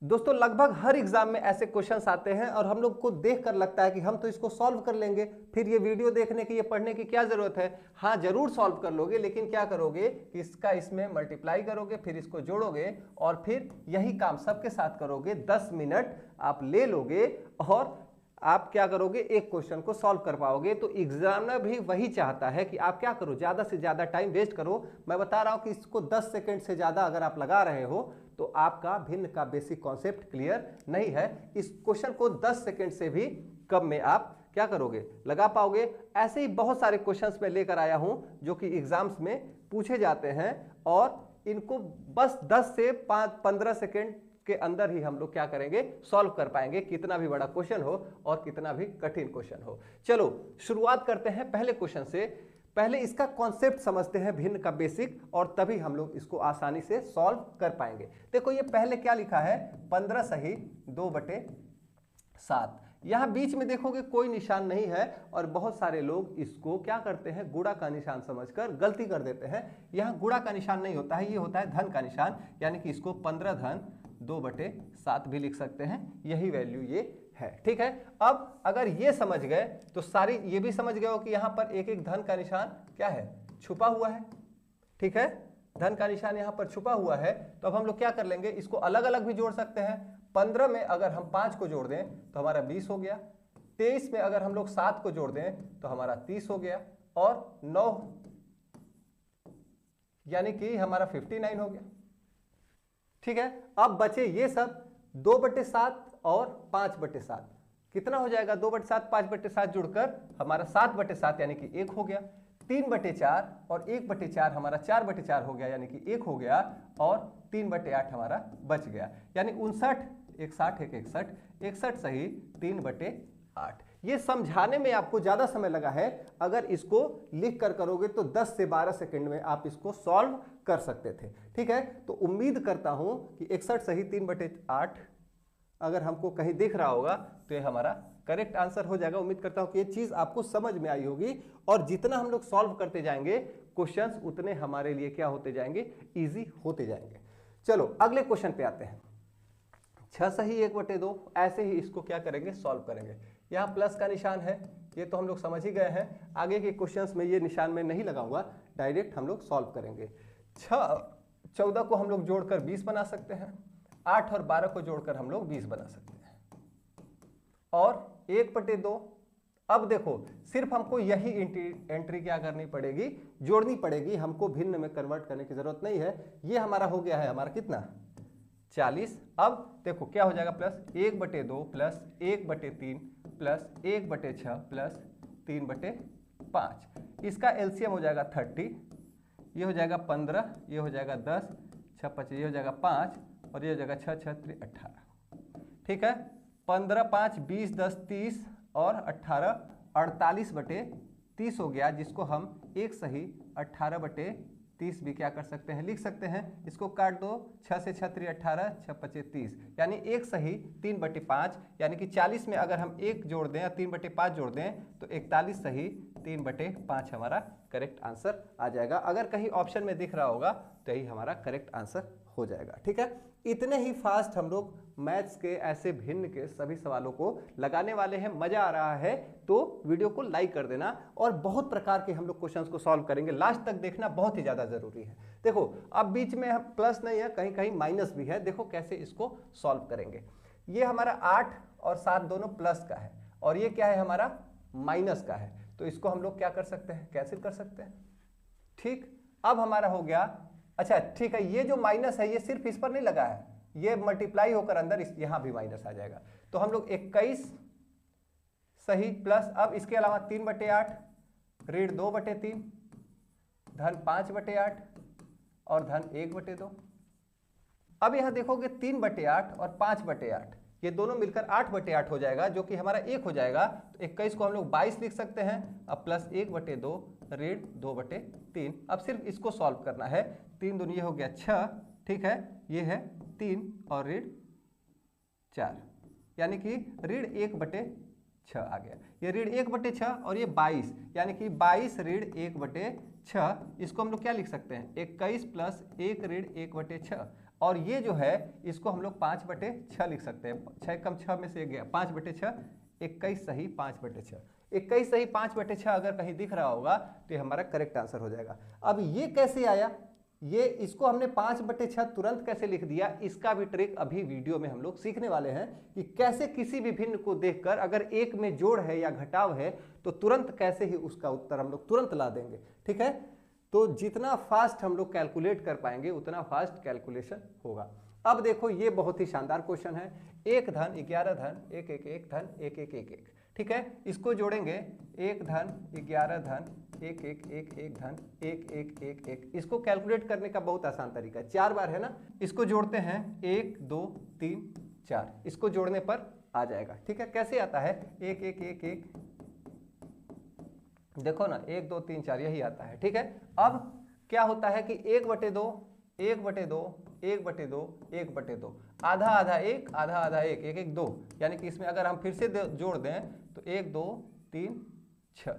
दोस्तों लगभग हर एग्जाम में ऐसे क्वेश्चंस आते हैं और हम लोग को देखकर लगता है कि हम तो इसको सॉल्व कर लेंगे, फिर ये वीडियो देखने की, ये पढ़ने की क्या जरूरत है। हाँ जरूर सॉल्व कर लोगे, लेकिन क्या करोगे कि इसका इसमें मल्टीप्लाई करोगे, फिर इसको जोड़ोगे और फिर यही काम सबके साथ करोगे। 10 मिनट आप ले लोगे और आप क्या करोगे, एक क्वेश्चन को सॉल्व कर पाओगे। तो एग्जामिनर भी वही चाहता है कि आप क्या करो, ज्यादा से ज्यादा टाइम वेस्ट करो। मैं बता रहा हूं कि इसको 10 सेकंड से ज्यादा अगर आप लगा रहे हो तो आपका भिन्न का बेसिक कॉन्सेप्ट क्लियर नहीं है। इस क्वेश्चन को 10 सेकंड से भी कम में आप क्या करोगे, लगा पाओगे। ऐसे ही बहुत सारे क्वेश्चंस मैं लेकर आया हूं जो कि एग्जाम्स में पूछे जाते हैं और इनको बस 10 से 15 सेकंड के अंदर ही हम लोग क्या करेंगे, सॉल्व कर पाएंगे, कितना भी बड़ा क्वेश्चन हो और कितना भी कठिन क्वेश्चन हो। चलो शुरुआत करते हैं पहले क्वेश्चन से। पहले इसका कॉन्सेप्ट समझते हैं, भिन्न का बेसिक, और तभी हम लोग इसको आसानी से सॉल्व कर पाएंगे। देखो ये पहले क्या लिखा है, 15 सही 2/7। यहां बीच में देखोगे कोई निशान नहीं है और बहुत सारे लोग इसको क्या करते हैं, गुणा का निशान समझकर गलती कर देते हैं। यहां गुणा का निशान नहीं होता है, ये होता है धन का निशान, यानी कि इसको 15 धन 2/7 भी लिख सकते हैं। यही वैल्यू ये है, ठीक है। अब अगर ये समझ गए तो सारी ये भी समझ गए हो कि यहां पर एक एक धन का निशान क्या है, छुपा हुआ है, ठीक है। धन का निशान यहां पर छुपा हुआ है। तो अब हम लोग क्या कर लेंगे, इसको अलग अलग भी जोड़ सकते हैं। 15 में अगर हम 5 को जोड़ दें तो हमारा 20 हो गया। 23 में अगर हम लोग 7 को जोड़ दें तो हमारा 30 हो गया। और 9 यानी कि हमारा 59 हो गया, ठीक है। अब बचे ये सब 2/7 और 5/7। कितना हो जाएगा, 2/7 5/7 जुड़कर हमारा 7/7 यानी कि 1 हो गया। 3/4 और 1/4 हमारा 4/4 हो गया, यानी कि 1 हो गया। और 3/8 हमारा बच गया, यानी 59, 61 एक 61, 61 सही 3/8। ये समझाने में आपको ज्यादा समय लगा है, अगर इसको लिख कर करोगे तो 10 से 12 सेकंड में आप इसको सॉल्व कर सकते थे, ठीक है। तो उम्मीद करता हूं कि 61 सही 3/8 अगर हमको कहीं दिख रहा होगा तो ये हमारा करेक्ट आंसर हो जाएगा। उम्मीद करता हूं कि ये चीज आपको समझ में आई होगी और जितना हम लोग सॉल्व करते जाएंगे क्वेश्चंस उतने हमारे लिए क्या होते जाएंगे, इजी होते जाएंगे। चलो अगले क्वेश्चन पे आते हैं। 6 सही 1/2, ऐसे ही इसको क्या करेंगे, सॉल्व करेंगे। यहां प्लस का निशान है, ये तो हम लोग समझ ही गए हैं। आगे के क्वेश्चंस में ये निशान में नहीं लगाऊंगा, डायरेक्ट हम लोग सॉल्व करेंगे। 14 को हम लोग जोड़कर 20 बना सकते हैं। 8 और 12 को जोड़कर हम लोग 20 बना सकते हैं। और 1/2, अब देखो सिर्फ हमको यही एंट्री क्या करनी पड़ेगी, जोड़नी पड़ेगी, हमको भिन्न में कन्वर्ट करने की जरूरत नहीं है। ये हमारा हो गया है, हमारा कितना 40। अब देखो क्या हो जाएगा, प्लस 1/2 प्लस 1/3 प्लस 1/6 प्लस 3/5। इसका एलसीएम हो जाएगा 30, ये हो जाएगा 15, ये हो जाएगा 10, 6 25, ये हो जाएगा 5 और ये हो जाएगा 6 6 3 18, ठीक है। 15 5 20 10 30 और 18 48/30 हो गया, जिसको हम एक सही 18/30 भी क्या कर सकते हैं, लिख सकते हैं। इसको काट दो, 6 से 6 3 18, 6 25 30, यानी एक सही 3/5, यानी कि 40 में अगर हम 1 जोड़ दें या 3/5 जोड़ दें तो 41 सही 3/5 हमारा करेक्ट आंसर आ जाएगा। अगर कहीं ऑप्शन में दिख रहा होगा तो यही हमारा करेक्ट आंसर हो जाएगा, ठीक है। इतने ही फास्ट हम लोग मैथ्स के ऐसे भिन्न के सभी सवालों को लगाने वाले हैं। मजा आ रहा है तो वीडियो को लाइक कर देना और बहुत प्रकार के हम लोग क्वेश्चंस को सॉल्व करेंगे, लास्ट तक देखना बहुत ही ज्यादा जरूरी है। देखो अब बीच में प्लस नहीं है, कहीं कहीं माइनस भी है, देखो कैसे इसको सॉल्व करेंगे। ये हमारा 8 और 7 दोनों प्लस का है और ये क्या है, हमारा माइनस का है, तो इसको हम लोग क्या कर सकते हैं, कैंसिल कर सकते हैं, ठीक। अब हमारा हो गया, अच्छा ठीक है, ये जो माइनस है ये सिर्फ इस पर नहीं लगा है, ये मल्टीप्लाई होकर अंदर यहां भी माइनस आ जाएगा। तो हम लोग 21 सही प्लस, अब इसके अलावा 3/8 ऋण 2/3 धन 5/8 और धन 1/2। अब यहां देखोगे 3/8 और 5/8 ये दोनों मिलकर 8/8 हो जाएगा, जो कि हमारा 1 हो जाएगा। तो 21 को हम लोग 22 लिख सकते हैं। अब प्लस 1/2 ऋण 2/3। अब सिर्फ इसको सॉल्व करना है। 3 दूनी ये हो गया 6, ठीक है, ये है 3 और ऋण 4, यानी कि ऋण 1/6 आ गया। ये ऋण 1/6 और ये 22, यानी कि 22 ऋण 1/6। इसको हम लोग क्या लिख सकते हैं, 21 प्लस 1 ऋण 1/6 और ये जो है इसको हम लोग 5/6 लिख सकते हैं। 6 कम 6 में से एक गया, 5/6, 21 सही 5/6। 21 सही 5/6 अगर कहीं दिख रहा होगा तो ये हमारा करेक्ट आंसर हो जाएगा। अब ये कैसे आया, ये इसको हमने 5/6 तुरंत कैसे लिख दिया, इसका भी ट्रिक अभी वीडियो में हम लोग सीखने वाले हैं कि कैसे किसी भी भिन्न को देखकर अगर एक में जोड़ है या घटाव है तो तुरंत कैसे ही उसका उत्तर हम लोग तुरंत ला देंगे। ठीक है, तो जितना फास्ट हम लोग कैलकुलेट कर पाएंगे उतना फास्ट कैलकुलेशन होगा। अब देखो ये बहुत ही शानदार क्वेश्चन है। 1 धन 11 धन 1 1 1 धन 1 1 1 1। ठीक है, इसको जोड़ेंगे 1 धन 11 धन 1 1 1 1 धन 1 1 1 1। इसको कैलकुलेट करने का बहुत आसान तरीका है, 4 बार है ना, इसको जोड़ते हैं 1 2 3 4, इसको जोड़ने पर आ जाएगा। ठीक है, कैसे आता है 1 1 1 1, देखो ना 1 2 3 4 यही आता है। ठीक है, अब क्या होता है कि 1/2 1/2 1/2 1/2, आधा आधा 1 आधा आधा 1 1 1 2, यानी कि इसमें अगर हम फिर से जोड़ दें तो 1 2 3 6,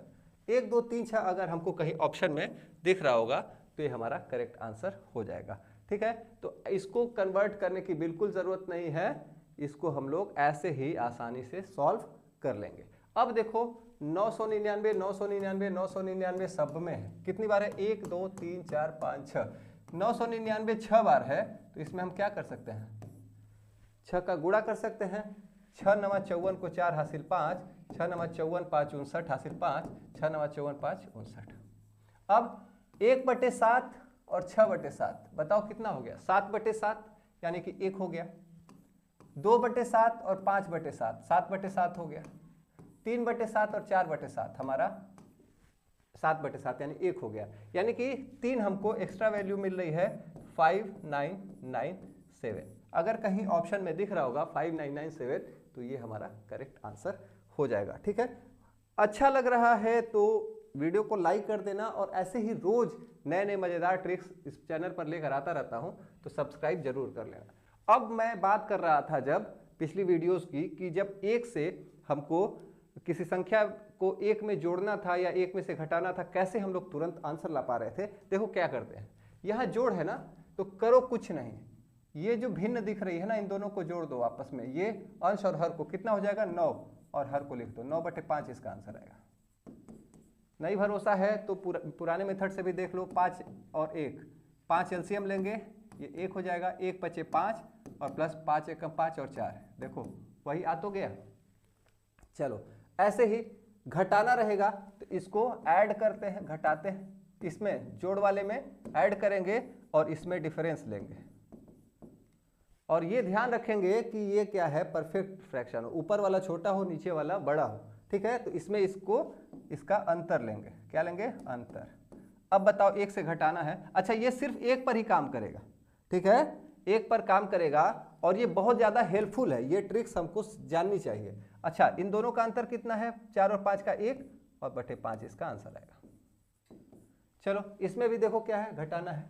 1 2 3 6 अगर हमको कहीं ऑप्शन में दिख रहा होगा तो ये हमारा करेक्ट आंसर हो जाएगा। ठीक है, तो इसको कन्वर्ट करने की बिल्कुल ज़रूरत नहीं है, इसको हम लोग ऐसे ही आसानी से सॉल्व कर लेंगे। अब देखो 999 999 999 सब में है, कितनी बार है 1 2 3 4 5 6, 999 6 बार है, तो इसमें हम क्या कर सकते हैं 6 का गुणा कर सकते हैं। 6 9 54 को 4 हासिल 5, 6 9 54 5 59 हासिल 5, 6 9 54 5 59। अब 1/7 और 6/7 बताओ कितना हो गया, 7/7 यानी कि 1 हो गया। 2/7 और 5/7 7/7 हो गया। 3/7 और 4/7 हमारा 7/7 यानी 1 हो गया, यानी कि 3 हमको एक्स्ट्रा वैल्यू मिल रही है 5997। अगर कहीं ऑप्शन में दिख रहा होगा 5997 तो ये हमारा करेक्ट आंसर हो जाएगा। ठीक है, अच्छा लग रहा है तो वीडियो को लाइक कर देना, और ऐसे ही रोज नए नए मजेदार ट्रिक्स इस चैनल पर लेकर आता रहता हूं तो सब्सक्राइब जरूर कर लेना। अब मैं बात कर रहा था जब पिछली वीडियोस की कि जब 1 से हमको किसी संख्या को 1 में जोड़ना था या 1 में से घटाना था, कैसे हम लोग तुरंत आंसर ला पा रहे थे। देखो क्या करते हैं, यहाँ जोड़ है ना, तो करो कुछ नहीं, ये जो भिन्न दिख रही है ना इन दोनों को जोड़ दो आपस में, ये अंश और हर को कितना हो जाएगा 9, और हर को लिख दो 9/5 इसका आंसर आएगा। नहीं भरोसा है तो पुराने मेथड से भी देख लो, 5 और 1, 5 एलसीएम लेंगे, ये 1 हो जाएगा, 1 × 5 = 5 और प्लस 5 × 5 और 4, देखो वही आ तो गया। चलो ऐसे ही घटाना रहेगा तो इसको ऐड करते हैं, घटाते हैं, इसमें जोड़ वाले में ऐड करेंगे और इसमें डिफरेंस लेंगे, और ये ध्यान रखेंगे कि ये क्या है परफेक्ट फ्रैक्शन हो, ऊपर वाला छोटा हो नीचे वाला बड़ा हो। ठीक है, तो इसमें इसका अंतर लेंगे, क्या लेंगे अंतर। अब बताओ 1 से घटाना है, अच्छा ये सिर्फ 1 पर ही काम करेगा। ठीक है, 1 पर काम करेगा और ये बहुत ज़्यादा हेल्पफुल है, ये ट्रिक्स हमको जाननी चाहिए। अच्छा इन दोनों का अंतर कितना है, 4 और 5 का 1 और बटे 5 इसका आंसर आएगा। चलो इसमें भी देखो क्या है, घटाना है,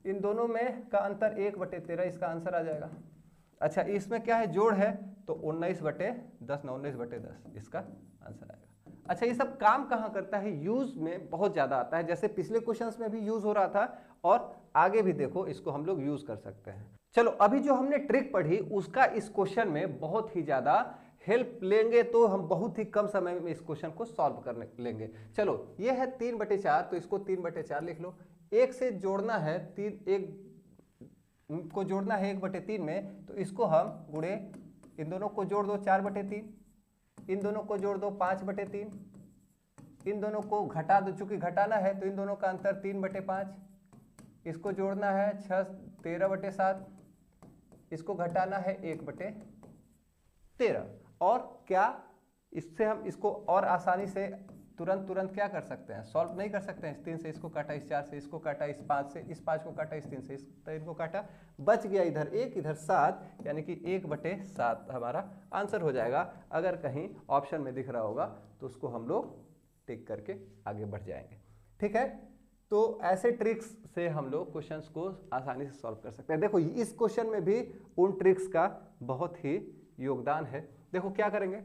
इन दोनों में का अंतर 1/13 इसका आंसर आ जाएगा। अच्छा इसमें क्या है, जोड़ है तो 19/10 ना 19/10 इसका आंसर आएगा। अच्छा ये सब काम कहाँ करता है, यूज में बहुत ज़्यादा आता है, जैसे पिछले क्वेश्चंस में भी यूज हो रहा था और आगे भी देखो इसको हम लोग यूज कर सकते हैं। चलो अभी जो हमने ट्रिक पढ़ी उसका इस क्वेश्चन में बहुत ही ज़्यादा हेल्प लेंगे, तो हम बहुत ही कम समय में इस क्वेश्चन को सॉल्व करने लेंगे। चलो ये है 3/4, तो इसको 3/4 लिख लो। 1 से जोड़ना है 1 को जोड़ना है 1/3 में, तो इसको हम गुणे, इन दोनों को जोड़ दो 4/3, इन दोनों को जोड़ दो 5/3, इन दोनों को घटा दो, चूंकि घटाना है तो इन दोनों का अंतर 3/5, इसको जोड़ना है 13/7, इसको घटाना है 1/13। और क्या इससे हम इसको और आसानी से तुरंत क्या कर सकते हैं, सॉल्व नहीं कर सकते हैं। इस 3 से इसको काटा, इस 4 से इसको काटा, इस 5 से, इस 5 को काटा, इस 3 से इस 3 को काटा, बच गया इधर 1 इधर 7, यानी कि 1/7 हमारा आंसर हो जाएगा। अगर कहीं ऑप्शन में दिख रहा होगा तो उसको हम लोग टिक करके आगे बढ़ जाएंगे। ठीक है, तो ऐसे ट्रिक्स से हम लोग क्वेश्चंस को आसानी से सॉल्व कर सकते हैं। देखो इस क्वेश्चन में भी उन ट्रिक्स का बहुत ही योगदान है। देखो क्या करेंगे,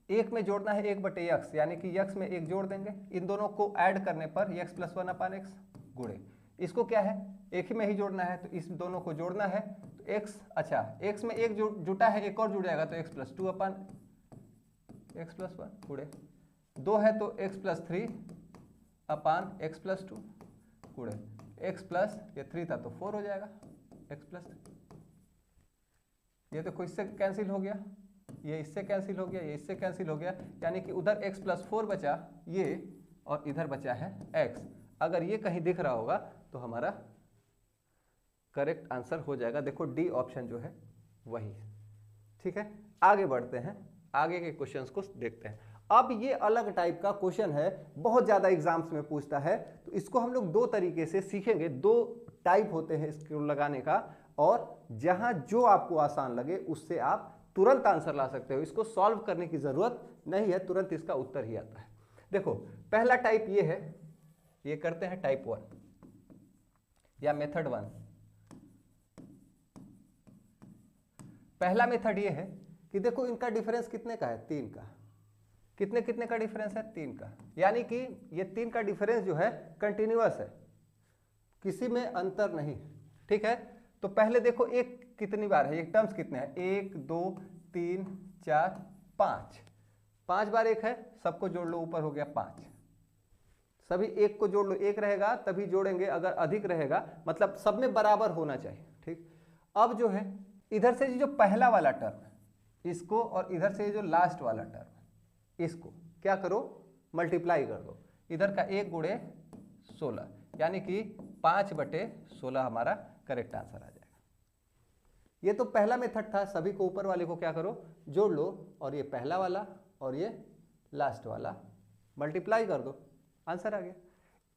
1 में जोड़ना है 1/x, यानी कि x में 1 जोड़ देंगे, इन दोनों को ऐड करने पर x + 1/x गुणे, इसको क्या है, एक ही में ही जोड़ना है, तो इस दोनों को जोड़ना है। तो x, अच्छा x में एक जुटा है, एक और जुड़ जाएगा तो x + 2 अपन x + 1 गुणे 2 है तो x + 3 अपान x + 2 गुणे x प्लस ये 3 था तो 4 हो जाएगा x + 3। ये देखो इससे कैंसिल हो गया, ये इससे कैंसिल हो गया, ये इससे कैंसिल हो गया, यानी कि उधर x + 4 बचा ये और इधर बचा है x। अगर ये कहीं दिख रहा होगा तो हमारा करेक्ट आंसर हो जाएगा। देखो डी ऑप्शन जो है वही है। ठीक है, आगे बढ़ते हैं, आगे के क्वेश्चंस को देखते हैं। अब ये अलग टाइप का क्वेश्चन है, बहुत ज्यादा एग्जाम्स में पूछता है, तो इसको हम लोग दो तरीके से सीखेंगे। दो टाइप होते हैं इसको लगाने का, और जहां जो आपको आसान लगे उससे आप तुरंत आंसर ला सकते हो। इसको सॉल्व करने की जरूरत नहीं है, तुरंत इसका उत्तर ही आता है। देखो पहला टाइप ये है, ये करते हैं टाइप 1 या मेथड 1। पहला मेथड ये है कि देखो इनका डिफरेंस कितने का है, 3 का। कितने कितने का डिफरेंस है, 3 का, यानी कि ये 3 का डिफरेंस जो है कंटिन्यूअस है, किसी में अंतर नहीं। ठीक है, तो पहले देखो एक कितनी बार है, एक टर्म्स कितने हैं, 1 2 3 4 5, 5 बार एक है, सबको जोड़ लो ऊपर हो गया 5। सभी एक को जोड़ लो, एक रहेगा तभी जोड़ेंगे, अगर अधिक रहेगा मतलब सब में बराबर होना चाहिए। ठीक, अब जो है इधर से जो पहला वाला टर्म है इसको, और इधर से जो लास्ट वाला टर्म है इसको क्या करो, मल्टीप्लाई कर दो। इधर का 1 गुणे 16, यानी कि 5/16 हमारा करेक्ट आंसर आ जाएगा। ये तो पहला मेथड था, सभी को ऊपर वाले को क्या करो, जोड़ लो, और ये पहला वाला और ये लास्ट वाला मल्टीप्लाई कर दो, आंसर आ गया।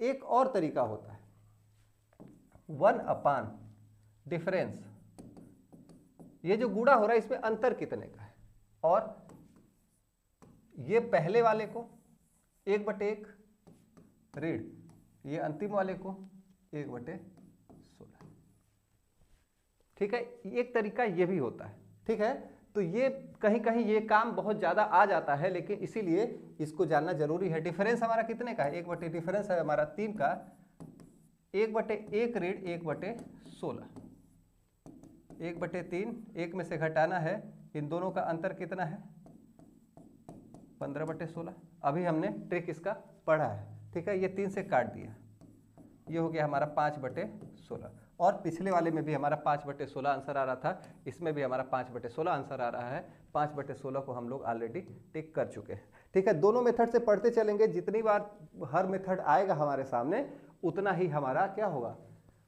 एक और तरीका होता है, 1 अपान डिफरेंस, ये जो गुणा हो रहा है इसमें अंतर कितने का है, और ये पहले वाले को 1/1 ऋण, ये अंतिम वाले को 1/16। ठीक है, एक तरीका ये भी होता है। ठीक है, तो ये कहीं कहीं ये काम बहुत ज्यादा आ जाता है, लेकिन इसीलिए इसको जानना जरूरी है। डिफरेंस हमारा कितने का है, 1/, डिफरेंस है हमारा 3 का, 1/1 ऋण 1/16, 1/3, 1 में से घटाना है, इन दोनों का अंतर कितना है, 15/16। अभी हमने ट्रिक इसका पढ़ा है। ठीक है, ये 3 से काट दिया, ये हो गया हमारा 5/16, और पिछले वाले में भी हमारा 5/16 आंसर आ रहा था, इसमें भी हमारा 5/16 आंसर आ रहा है। 5/16 को हम लोग ऑलरेडी टिक कर चुके हैं। ठीक है, दोनों मेथड से पढ़ते चलेंगे, जितनी बार हर मेथड आएगा हमारे सामने उतना ही हमारा क्या होगा,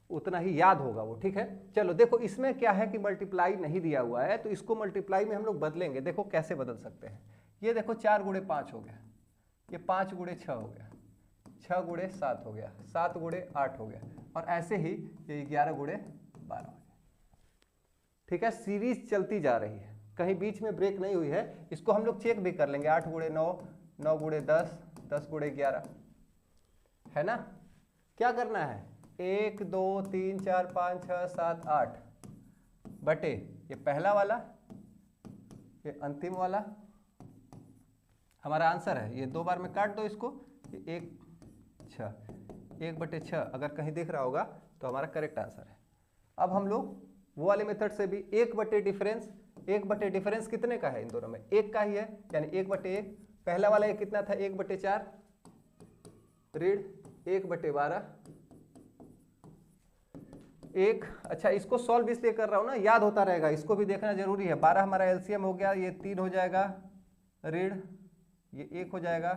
उतना ही याद होगा वो। ठीक है, चलो देखो इसमें क्या है कि मल्टीप्लाई नहीं दिया हुआ है, तो इसको मल्टीप्लाई में हम लोग बदलेंगे। देखो कैसे बदल सकते हैं, ये देखो 4 गुणे 5 हो गया, ये 5 गुणे 6 हो गया, 6 गुणे 7 हो गया, 7 गुणे 8 हो गया, और ऐसे ही ये 11 गुणे 12 हो गया। ठीक है, सीरीज चलती जा रही है, कहीं बीच में ब्रेक नहीं हुई है। इसको हम लोग चेक भी कर लेंगे, 8 गुणे 9, 9 गुणे 10, 10 गुणे 11, है ना। क्या करना है, 1 2 3 4 5 6 7 8 बटे ये पहला वाला, ये अंतिम वाला हमारा आंसर है। ये 2 बार में काट दो इसको, 1 6, 1/6 अगर कहीं दिख रहा होगा तो हमारा करेक्ट आंसर है। अब हम लोग वो वाले मेथड से भी 1/डिफरेंस, 1/डिफरेंस कितने का है, इन दोनों में 1 का ही है, यानी 1/1। पहला वाला ये कितना था, 1/4 ऋण 1/12 1। अच्छा, इसको सॉल्व इसलिए कर रहा हूं ना, याद होता रहेगा, इसको भी देखना जरूरी है। 12 हमारा एलसीएम हो गया, ये 3 हो जाएगा, ऋण ये 1 हो जाएगा,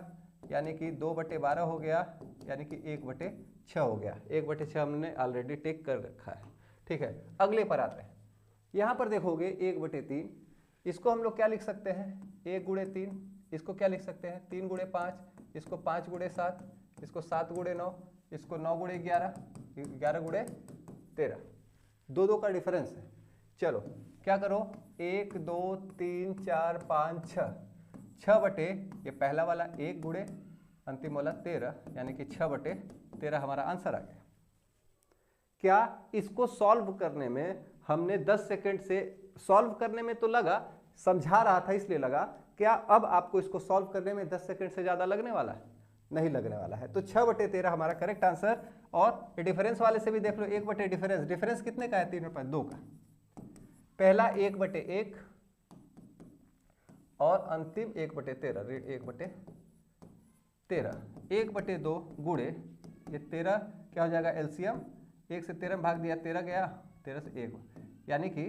यानी कि 2/12 हो गया, यानी कि 1/6 हो गया। 1/6 हमने ऑलरेडी टिक कर रखा है। ठीक है, अगले पर आते हैं। यहाँ पर देखोगे 1/3, इसको हम लोग क्या लिख सकते हैं, 1 गुणे 3, इसको क्या लिख सकते हैं, 3 गुणे 5, इसको 5 गुणे 7, इसको 7 गुणे 9, इसको 9 गुणे 11, 11 गुणे 13। 2 का डिफरेंस है। चलो क्या करो, 1 2 3 4 5 6, 6 ये पहला वाला 1 गुणे अंतिम वाला 13, यानी कि 6/13 हमारा आंसर आ गया। क्या इसको सॉल्व करने में हमने 10 सेकंड से, सॉल्व करने में तो लगा, समझा रहा था इसलिए लगा, क्या अब आपको इसको सॉल्व करने में 10 सेकंड से ज्यादा लगने वाला है, नहीं लगने वाला है। तो 6/13 हमारा करेक्ट आंसर। और डिफरेंस वाले से भी देख लो, 1/डिफरेंस, डिफरेंस कितने का है? 3/2 का। पहला 1/1 और अंतिम 1/13, 1/13, 1/2 गुणे ये 13 क्या हो जाएगा एलसीएम, 1 से 13 में भाग दिया, 13 गया, 13 से 1, यानी कि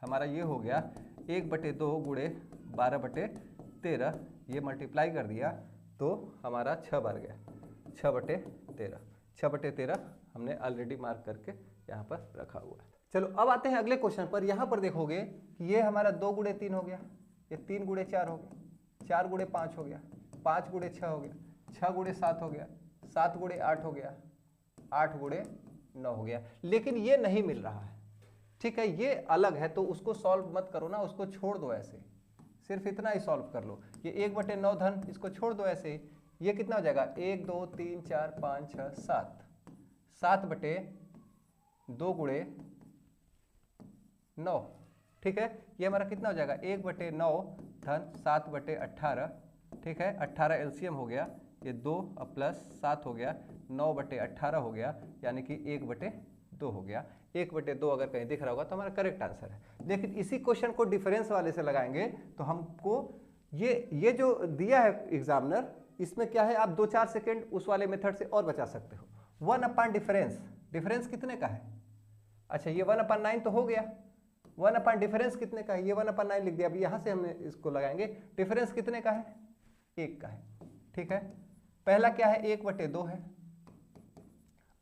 हमारा ये हो गया 1/2 गुणे 12/13, ये मल्टीप्लाई कर दिया तो हमारा 6 बार गया, 6/13, 6/13 हमने ऑलरेडी मार्क करके यहाँ पर रखा हुआ है। चलो अब आते हैं अगले क्वेश्चन पर। यहाँ पर देखोगे कि ये हमारा 2 गुणे 3 हो गया, ये 3 गुणे 4 हो गया, 4 गुणे 5 हो गया, 5 गुणे 6 हो गया, 6 गुणे 7 हो गया, 7 गुणे 8 हो गया, 8 गुणे 9 हो गया। लेकिन ये नहीं मिल रहा है, ठीक है, ये अलग है, तो उसको सॉल्व मत करो ना, उसको छोड़ दो ऐसे, सिर्फ इतना ही सॉल्व कर लो। ये 1/9 धन, इसको छोड़ दो ऐसे ही। ये कितना हो जाएगा? 1 2 3 4 5 6 7, 7/2 गुणे 9, ठीक है। ये हमारा कितना हो जाएगा? 1/9 धन 7/18, ठीक है, 18 एलसीएम हो गया, ये 2 प्लस 7 हो गया, 9/18 हो गया, यानी कि 1/2 हो गया। 1/2 अगर कहीं दिख रहा होगा तो हमारा करेक्ट आंसर है। लेकिन इसी क्वेश्चन को डिफरेंस वाले से लगाएंगे तो हमको ये जो दिया है एग्जामिनर, इसमें क्या है, आप 2-4 सेकेंड उस वाले मेथड से और बचा सकते हो। 1/डिफरेंस, डिफरेंस कितने का है? अच्छा, ये 1/9 तो हो गया, 1/डिफरेंस कितने का है? ये 1/9 लिख दिया। अब यहाँ से हमने इसको लगाएंगे, डिफरेंस कितने का है? 1 का है, ठीक है। पहला क्या है? 1/2 है,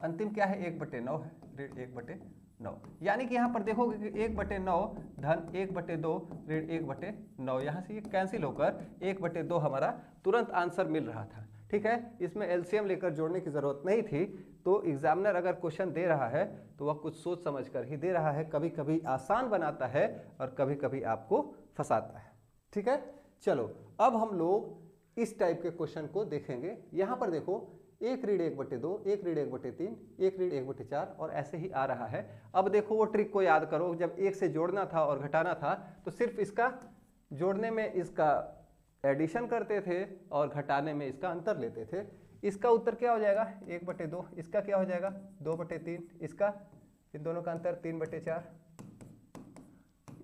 अंतिम क्या है? 1/9 है, 1/9, यानी कि यहाँ पर देखोगे कि 1/9 धन 1/2 ऋण 1/9, यहाँ से ये कैंसिल होकर 1/2 हमारा तुरंत आंसर मिल रहा था, ठीक है। इसमें एलसीएम लेकर जोड़ने की जरूरत नहीं थी। तो एग्जामिनर अगर क्वेश्चन दे रहा है तो वह कुछ सोच समझ कर ही दे रहा है, कभी कभी आसान बनाता है और कभी कभी आपको फंसाता है, ठीक है। चलो अब हम लोग इस टाइप के क्वेश्चन को देखेंगे। यहाँ पर देखो 1 ऋण 1/2, 1 ऋण 1/3, 1 ऋण 1/4 और ऐसे ही आ रहा है। अब देखो वो ट्रिक को याद करो, जब 1 से जोड़ना था और घटाना था तो सिर्फ इसका जोड़ने में इसका एडिशन करते थे और घटाने में इसका अंतर लेते थे। इसका उत्तर क्या हो जाएगा? 1/2, इसका क्या हो जाएगा? 2/3, इसका इन दोनों का अंतर 3/4,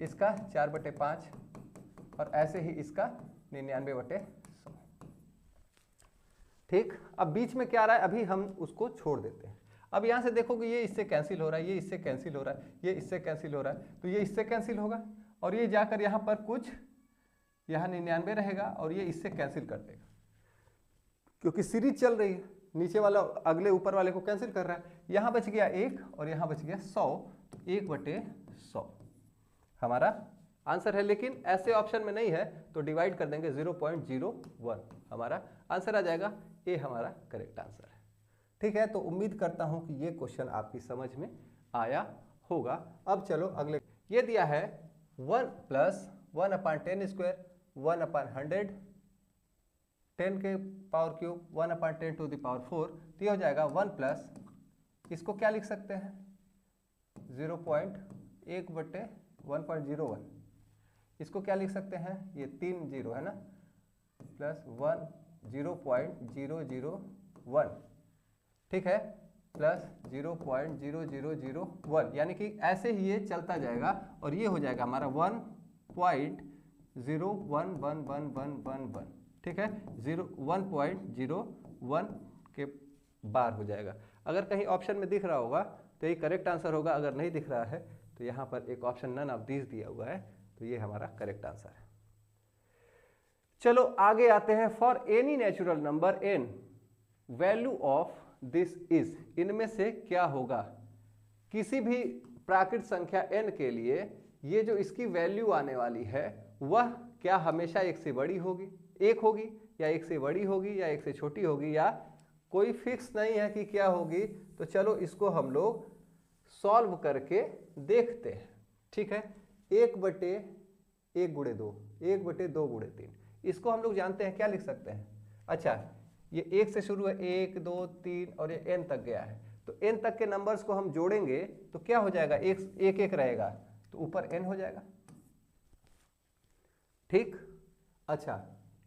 इसका 4/5 और ऐसे ही इसका 99/100, ठीक। अब बीच में क्या आ रहा है? अभी हम उसको छोड़ देते हैं। अब यहाँ से देखो कि ये इससे कैंसिल हो रहा है, ये इससे कैंसिल हो रहा है, ये इससे कैंसिल हो रहा है, तो ये इससे कैंसिल होगा और ये जाकर यहाँ पर कुछ यहाँ 99 रहेगा और ये इससे कैंसिल कर देगा, क्योंकि सीरीज चल रही है, नीचे वाला अगले ऊपर वाले को कैंसिल कर रहा है। यहाँ बच गया 1 और यहाँ बच गया 100, 1/100 हमारा आंसर है। लेकिन ऐसे ऑप्शन में नहीं है तो डिवाइड कर देंगे 0.01, हमारा आंसर आ जाएगा। ये हमारा करेक्ट आंसर है, ठीक है। तो उम्मीद करता हूं कि ये क्वेश्चन आपकी समझ में आया होगा। अब चलो अगले, ये दिया है 1 + 1/10², 1/100, 10 के पावर क्यूब, 1/10⁴, तो ये हो जाएगा 1 प्लस, इसको क्या लिख सकते हैं? 0.1/1.01, इसको क्या लिख सकते हैं? ये 3 0 है ना, प्लस 1 0.001, ठीक है, प्लस 0.0001, यानी कि ऐसे ही ये चलता जाएगा और ये हो जाएगा हमारा 1.011111, ठीक है, 1.01 के बार हो जाएगा। अगर कहीं ऑप्शन में दिख रहा होगा तो ये करेक्ट आंसर होगा, अगर नहीं दिख रहा है तो यहाँ पर एक ऑप्शन नन ऑफ दीज दिया हुआ है, तो ये हमारा करेक्ट आंसर है। चलो आगे आते हैं। For any natural number n, value of this is, इनमें से क्या होगा? किसी भी प्राकृत संख्या n के लिए ये जो इसकी वैल्यू आने वाली है वह क्या हमेशा 1 से बड़ी होगी, 1 होगी, या 1 से बड़ी होगी, या 1 से छोटी होगी, या कोई फिक्स नहीं है कि क्या होगी। तो चलो इसको हम लोग सॉल्व करके देखते हैं, ठीक है। 1/1 गुणे 2, 1/2 गुणे 3, इसको हम लोग जानते हैं, क्या लिख सकते हैं? अच्छा, ये 1 से शुरू है, 1 2 3 और ये n तक गया है, तो n तक के नंबर्स को हम जोड़ेंगे तो क्या हो जाएगा? 1 रहेगा तो ऊपर n हो जाएगा, ठीक। अच्छा,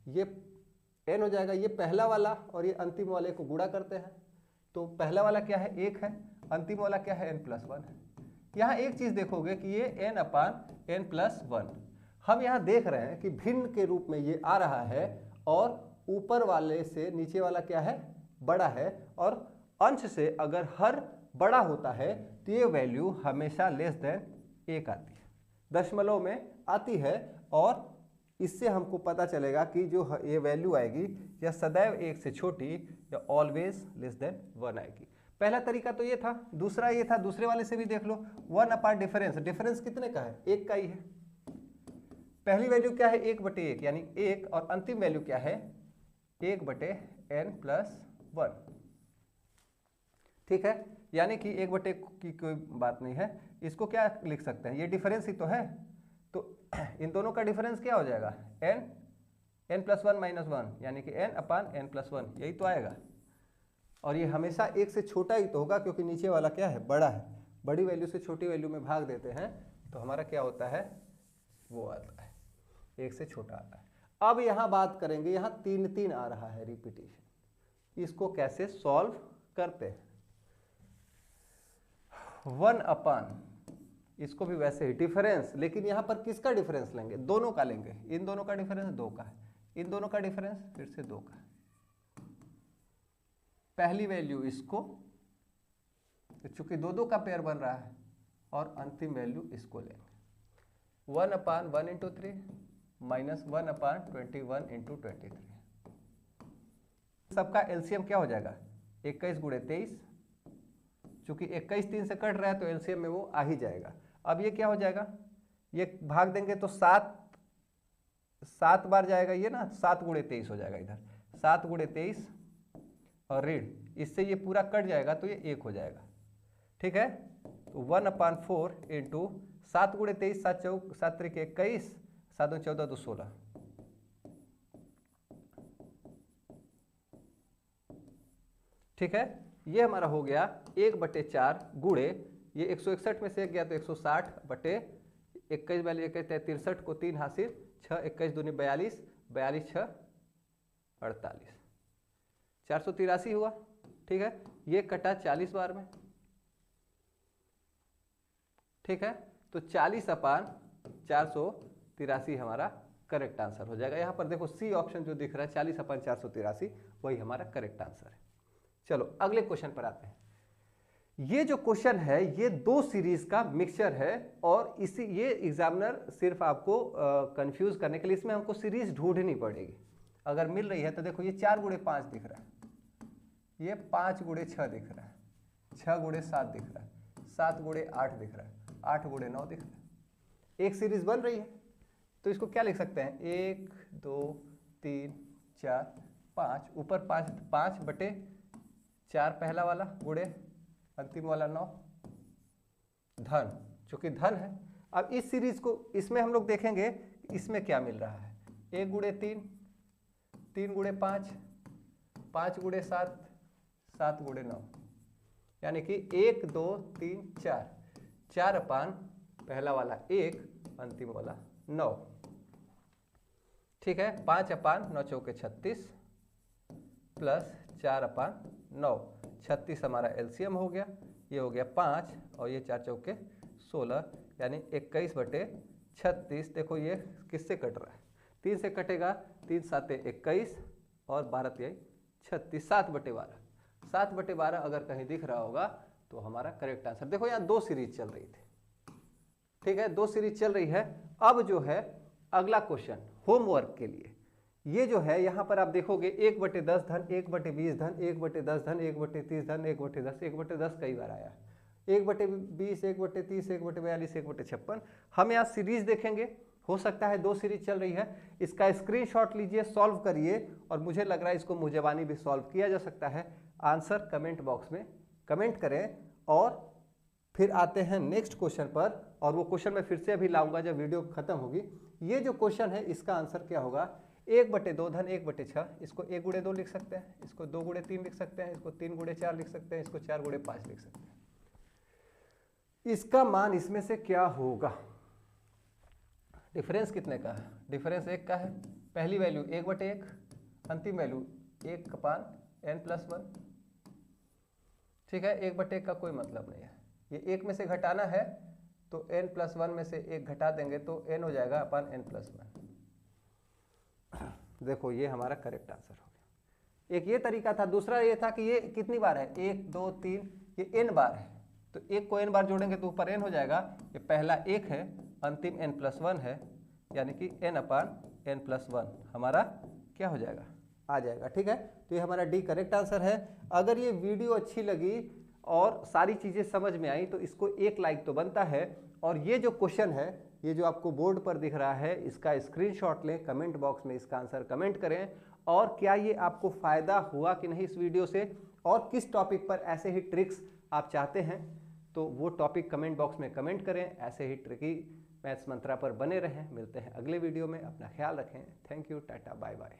ये n हो जाएगा, ये पहला वाला और ये अंतिम वाले को गुणा करते हैं, तो पहला वाला क्या है 1 है, अंतिम वाला क्या है n+1 है। यहाँ एक चीज देखोगे कि ये n/n+1, हम यहाँ देख रहे हैं कि भिन्न के रूप में ये आ रहा है और ऊपर वाले से नीचे वाला क्या है बड़ा है, और अंश से अगर हर बड़ा होता है तो ये वैल्यू हमेशा लेस देन 1 आती है, दशमलव में आती है, और इससे हमको पता चलेगा कि जो ये वैल्यू आएगी यह सदैव 1 से छोटी या ऑलवेज लेस देन 1 आएगी। पहला तरीका तो ये था, दूसरा ये था, दूसरे वाले से भी देख लो, 1 डिफरेंस, डिफरेंस कितने का है 1 का ही है। पहली वैल्यू क्या है 1/1 यानी 1, और अंतिम वैल्यू क्या है 1/n+1, ठीक है, यानी कि 1/1 की कोई बात नहीं है, इसको क्या लिख सकते हैं, ये डिफरेंस ही तो है, तो इन दोनों का डिफरेंस क्या हो जाएगा n+1 यानी कि n/n+1, यही तो आएगा, और ये हमेशा 1 से छोटा ही तो होगा क्योंकि नीचे वाला क्या है बड़ा है, बड़ी वैल्यू से छोटी वैल्यू में भाग देते हैं तो हमारा क्या होता है वो आता है 1 से छोटा आता है। अब यहाँ बात करेंगे, यहाँ 3 आ रहा है रिपीटेशन, इसको कैसे सॉल्व करते हैं। 1/, इसको भी वैसे ही डिफरेंस, लेकिन यहाँ पर किसका डिफरेंस लेंगे, दोनों का लेंगे, इन दोनों का डिफरेंस 2 का है, इन दोनों का डिफरेंस फिर से 2 का है, पहली वैल्यू इसको, चूंकि 2 का पेयर बन रहा है, और अंतिम वैल्यू इसको लेंगे 1/1 × 3 -1/21 × 23, सबका एलसीएम क्या हो जाएगा 21 × 23, चूंकि 21 3 से कट रहा है तो एलसीएम में वो आ ही जाएगा। अब ये क्या हो जाएगा, ये भाग देंगे तो 7 बार जाएगा ये ना, 7 × 23 हो जाएगा इधर, 7 × 23 और ऋण, इससे ये पूरा कट जाएगा तो ये 1 हो जाएगा, ठीक है। तो 1/4 × 7 × 23, 7 3 21, 7 2 14 2 16, ठीक है। ये हमारा हो गया 1/4 गुणे, ये 161 में से गया तो 160 बटे 21 वाली 63 को 3 हासिल, 6 21 दूनी 42, 42 6 48, 483 हुआ, ठीक है। ये कटा 40 बार में, ठीक है, तो 40/483 हमारा करेक्ट आंसर हो जाएगा। यहां पर देखो सी ऑप्शन जो दिख रहा है 40/483 वही हमारा करेक्ट आंसर है। चलो अगले क्वेश्चन पर आते हैं। ये जो क्वेश्चन है ये 2 सीरीज का मिक्सचर है, और इसी ये एग्जामिनर सिर्फ आपको कंफ्यूज करने के लिए इसमें हमको सीरीज ढूंढनी पड़ेगी। अगर मिल रही है तो देखो ये 4 × 5 दिख रहा है, ये 5 × 6 दिख रहा है, 6 × 7 दिख रहा है, 7 × 8 दिख रहा है, 8 × 9 दिख रहा है, एक सीरीज बन रही है। तो इसको क्या लिख सकते हैं 1 2 3 4 5, ऊपर 5/4 पहला वाला गुणे अंतिम वाला 9 धन, चूंकि धन है। अब इस सीरीज को इसमें हम लोग देखेंगे इसमें क्या मिल रहा है, 1 × 3, 3 × 5, 5 × 7, 7 × 9, यानी कि 1 2 3 4, 4/, पहला वाला 1, अंतिम वाला 9, ठीक है। 5/9 × 36 प्लस 4/9, 36 हमारा एलसीएम हो गया, ये हो गया 5 और ये 4 × 16, यानी 21/36। देखो ये किससे कट रहा है, 3 से कटेगा, 3 7 21 और 12 3 36, 7/12, 7/12 अगर कहीं दिख रहा होगा तो हमारा करेक्ट आंसर। देखो यहाँ 2 सीरीज चल रही थी, ठीक है, 2 सीरीज चल रही है। अब जो है अगला क्वेश्चन होमवर्क के लिए, ये जो है यहाँ पर आप देखोगे 1/10 धन, 1/20 धन, 1/10 धन, 1/30 धन, 1/10, 1/10 कई बार आया, 1/20, 1/30, 1/42, 1/56। हम यहाँ सीरीज देखेंगे, हो सकता है 2 सीरीज चल रही है, इसका स्क्रीनशॉट लीजिए, सॉल्व करिए, और मुझे लग रहा है इसको मुझेबानी भी सॉल्व किया जा सकता है। आंसर कमेंट बॉक्स में कमेंट करें, और फिर आते हैं नेक्स्ट क्वेश्चन पर, और वो क्वेश्चन मैं फिर से अभी लाऊंगा जब वीडियो खत्म होगी। ये जो क्वेश्चन है इसका आंसर क्या होगा, 1/2 धन 1/6, इसको 1 × 2 लिख सकते हैं, इसको 2 × 3 लिख सकते हैं, इसको 3 × 4 लिख सकते हैं, इसको 4 × 5 लिख सकते हैं। इसका मान इसमें से क्या होगा, डिफरेंस कितने का है, डिफरेंस 1 का है, पहली वैल्यू 1/1, अंतिम वैल्यू 1/n+1। ठीक है, 1/1 का कोई मतलब नहीं है, ये 1 में से घटाना है तो n+1 में से 1 घटा देंगे तो n हो जाएगा n+1। देखो ये हमारा करेक्ट आंसर हो गया। एक ये तरीका था, दूसरा ये था कि ये कितनी बार है, 1 2 3, ये n बार है, तो 1 को n बार जोड़ेंगे तो ऊपर n हो जाएगा। ये पहला 1 है, अंतिम n+1 है, यानी कि n/n+1 हमारा क्या हो जाएगा, आ जाएगा। ठीक है, तो ये हमारा डी करेक्ट आंसर है। अगर ये वीडियो अच्छी लगी और सारी चीज़ें समझ में आई तो इसको एक लाइक तो बनता है। और ये जो क्वेश्चन है, ये जो आपको बोर्ड पर दिख रहा है, इसका स्क्रीनशॉट लें, कमेंट बॉक्स में इसका आंसर कमेंट करें। और क्या ये आपको फ़ायदा हुआ कि नहीं इस वीडियो से, और किस टॉपिक पर ऐसे ही ट्रिक्स आप चाहते हैं, तो वो टॉपिक कमेंट बॉक्स में कमेंट करें। ऐसे ही ट्रिकी मैथ्स मंत्रा पर बने रहें। मिलते हैं अगले वीडियो में, अपना ख्याल रखें। Thank you, tata, bye bye.